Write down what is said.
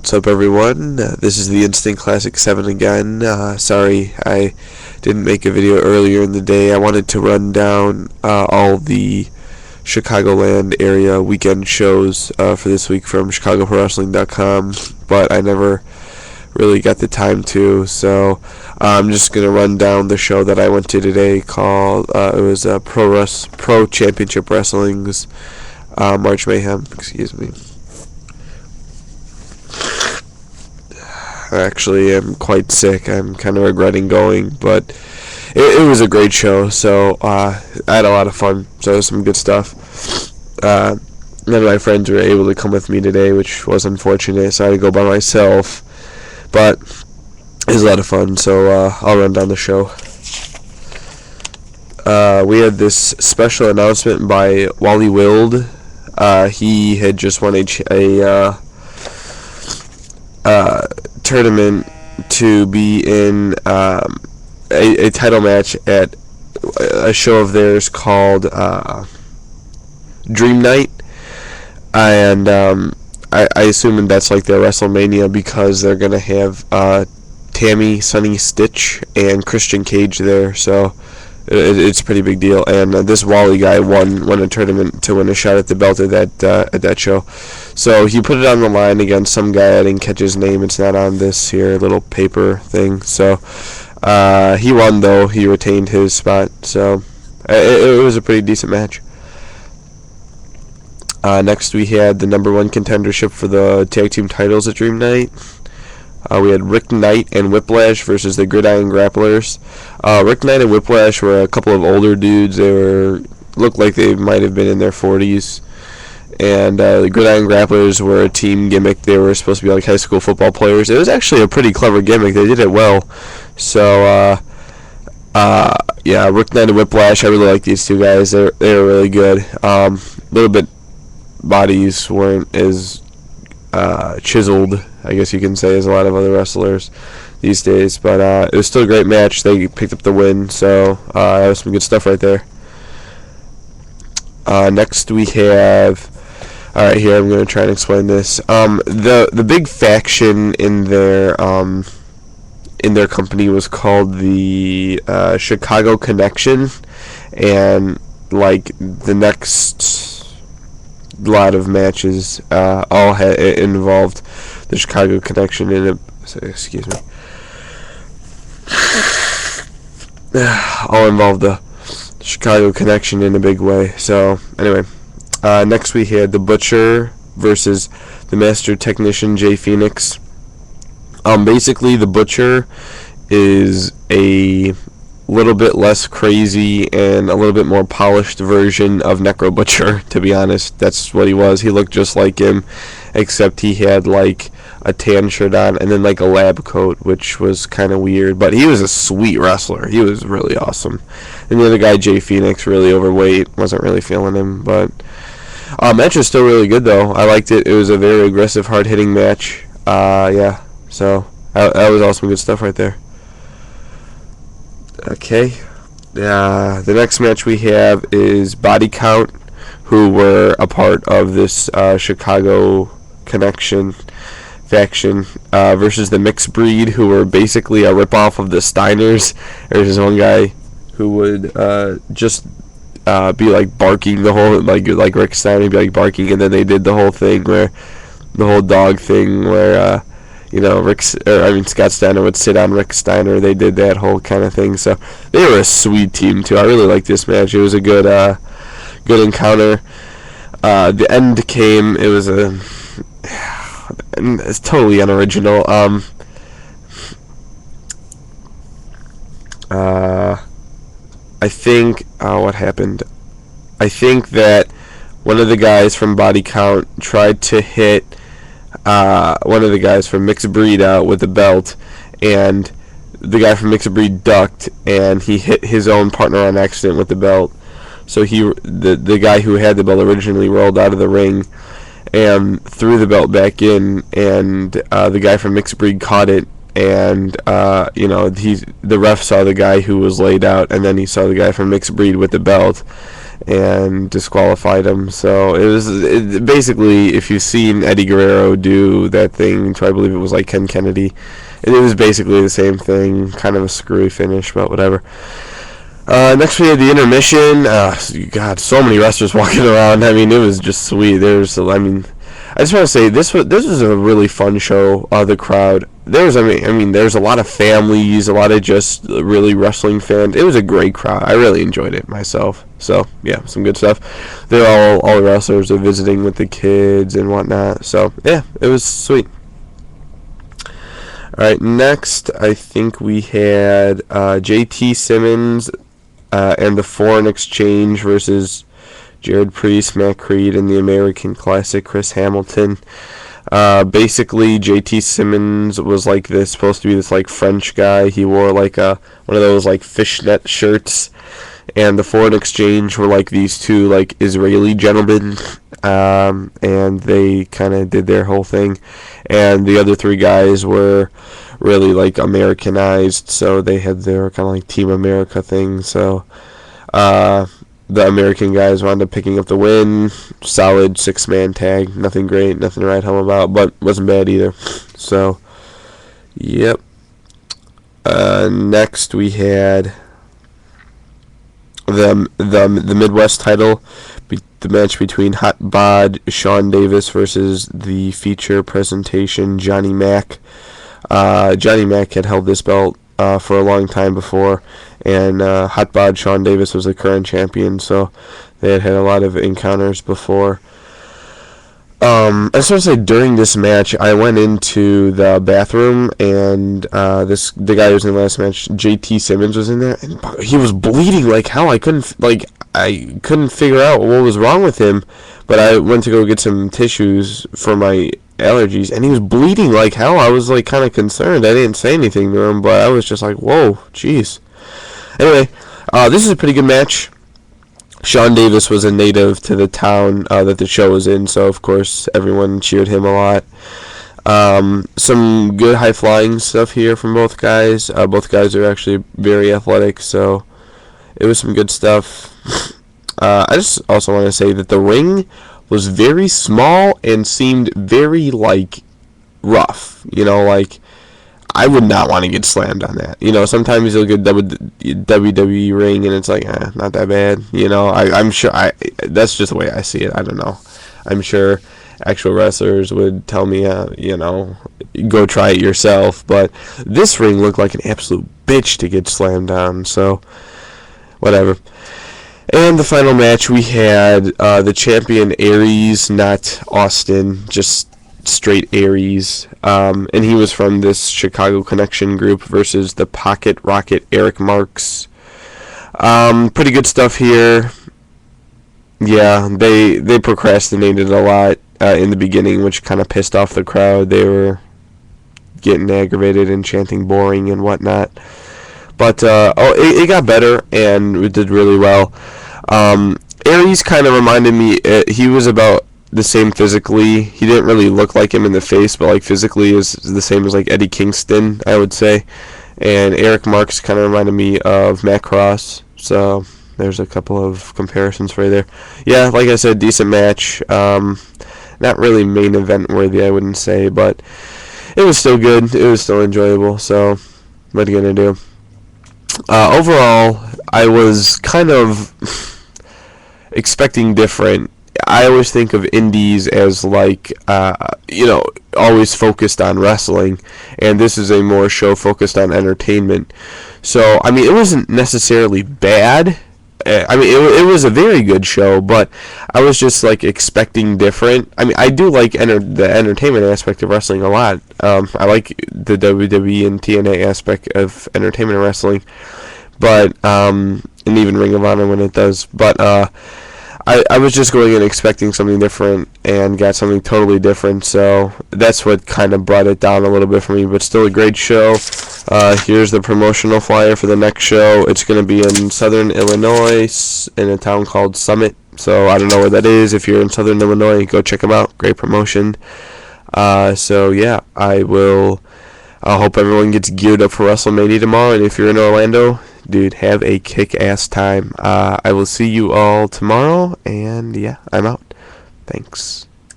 What's up, everyone? This is the Instant Classic 7 again. Sorry I didn't make a video earlier in the day. I wanted to run down all the Chicagoland area weekend shows for this week from ChicagoProWrestling.com, but I never really got the time to, so I'm just going to run down the show that I went to today called, it was Pro Championship Wrestling's March Mayhem, excuse me. Actually, I'm quite sick. I'm kind of regretting going, but it was a great show, so I had a lot of fun, so it was some good stuff. None of my friends were able to come with me today, which was unfortunate, so I had to go by myself, but it was a lot of fun, so I'll run down the show. We had this special announcement by Wally Wild. He had just won a tournament to be in a title match at a show of theirs called Dream Night, and I assume that's like their WrestleMania because they're gonna have Tammy, Sonny Stitch, and Christian Cage there, so it's a pretty big deal. And this Wally guy won a tournament to win a shot at the belt at that show. So he put it on the line against some guy. I didn't catch his name. It's not on this here little paper thing. So he won, though. He retained his spot. So it was a pretty decent match. Next we had the #1 contendership for the tag team titles at Dream Night. We had Rick Knight and Whiplash versus the Gridiron Grapplers. Rick Knight and Whiplash were a couple of older dudes. They looked like they might have been in their 40s. And the Gridiron Grapplers were a team gimmick. They were supposed to be like high school football players. It was actually a pretty clever gimmick. They did it well. So, yeah, Rick Knight and Whiplash, I really like these two guys. They were really good. A little bit, bodies weren't as chiseled, I guess you can say, as a lot of other wrestlers these days, but it was still a great match. They picked up the win, so that was some good stuff right there. Next we have, alright, here I'm going to try and explain this. The big faction in their company was called the Chicago Connection, and like the next lot of matches all involved the Chicago Connection in it. Excuse me. All involved the Chicago Connection in a big way. So anyway, next we had the Butcher versus the Master Technician Jay Phoenix. Basically the Butcher is a little bit less crazy and a little bit more polished version of Necro Butcher, to be honest. That's what he was. He looked just like him, except he had like a tan shirt on and then like a lab coat, which was kind of weird, but he was a sweet wrestler. He was really awesome. And the other guy, Jay Phoenix, really overweight, wasn't really feeling him, but match was still really good though. I liked it. It was a very aggressive, hard-hitting match. Yeah, so that was all some good stuff right there. Okay, the next match we have is Body Count, who were a part of this Chicago Connection faction, versus the Mixed Breed, who were basically a ripoff of the Steiners. There's this one guy who would just be like barking the whole, like Rick Steiner, he'd be like barking, and then they did the whole thing where, the whole dog thing where, you know, Scott Steiner would sit on Rick Steiner. They did that whole kind of thing. So they were a sweet team too. I really liked this match. It was a good encounter. The end came. It was it's totally unoriginal. I think what happened? I think that one of the guys from Body Count tried to hit one of the guys from Mixed Breed out with the belt, and the guy from Mixed Breed ducked, and he hit his own partner on accident with the belt. So the guy who had the belt originally rolled out of the ring and threw the belt back in, and the guy from Mixed Breed caught it and the ref saw the guy who was laid out, and then he saw the guy from mixed breed with the belt and disqualified him. So basically, if you've seen Eddie Guerrero do that thing to, I believe it was like Ken Kennedy, it was basically the same thing, kind of a screwy finish, but whatever. Next we had the intermission. God, so many wrestlers walking around. I mean, it was just sweet. I just want to say this was a really fun show. The crowd, there's a lot of families, a lot of just really wrestling fans. It was a great crowd. I really enjoyed it myself. So yeah, some good stuff. They're all the wrestlers are visiting with the kids and whatnot. So yeah, it was sweet. All right, next I think we had JT Simmons and the Foreign Exchange versus Jared Priest, Matt Creed, and the American Classic, Chris Hamilton. Basically, JT Simmons was supposed to be this French guy. He wore one of those fishnet shirts, and the Foreign Exchange were these two Israeli gentlemen, and they kind of did their whole thing. And the other three guys were really Americanized, so they had their kind of Team America thing. So the American guys wound up picking up the win. Solid 6-man tag. Nothing great, nothing to write home about, but wasn't bad either. So, yep. Next we had the Midwest title, the match between Hot Bod Sean Davis versus the feature presentation Johnny Mac. Johnny Mac had held this belt for a long time before, and Hot Bod Sean Davis was the current champion, so they had a lot of encounters before. I just want to say, during this match, I went into the bathroom, and the guy who was in the last match, JT Simmons, was in there, and he was bleeding like hell. I couldn't figure out what was wrong with him, but I went to go get some tissues for my allergies, and he was bleeding like hell. I was kind of concerned. I didn't say anything to him, but I was just whoa, jeez. Anyway, this is a pretty good match. Sean Davis was a native to the town that the show was in, so of course everyone cheered him a lot. Some good high-flying stuff here from both guys. Both guys are actually very athletic, so it was some good stuff. I just also want to say that the ring was very small and seemed very rough. I would not want to get slammed on that. Sometimes you'll get WWE ring and it's not that bad. I'm sure that's just the way I see it. I don't know. I'm sure actual wrestlers would tell me, go try it yourself. But this ring looked like an absolute bitch to get slammed on. So, whatever. And the final match, we had the champion Aries, not Austin, just straight Aries, and he was from this Chicago Connection group versus the Pocket Rocket Eric Marks. Pretty good stuff here. Yeah, they procrastinated a lot in the beginning, which kind of pissed off the crowd. They were getting aggravated and chanting boring and whatnot. But it got better, and it did really well. Aries kind of reminded me, he was about the same physically. He didn't really look like him in the face, but physically is the same as Eddie Kingston, I would say. And Eric Marks kind of reminded me of Matt Cross, so there's a couple of comparisons for you there. Yeah, like I said, decent match. Not really main event worthy, I wouldn't say, but it was still good. It was still enjoyable, so what are you going to do? Overall, I was kind of expecting different. I always think of indies as always focused on wrestling, and this is a more show focused on entertainment. So, it wasn't necessarily bad. It was a very good show, but I was just expecting different. I do like the entertainment aspect of wrestling a lot. I like the WWE and TNA aspect of entertainment of wrestling, but and even Ring of Honor when it does. But I was just going in expecting something different and got something totally different, so that's what kind of brought it down a little bit for me, but still a great show. Here's the promotional flyer for the next show. It's going to be in Southern Illinois in a town called Summit, so I don't know where that is. If you're in Southern Illinois, go check them out. Great promotion. So yeah, I will I hope everyone gets geared up for WrestleMania tomorrow, and if you're in Orlando, dude, have a kick-ass time. I will see you all tomorrow, and yeah, I'm out. Thanks.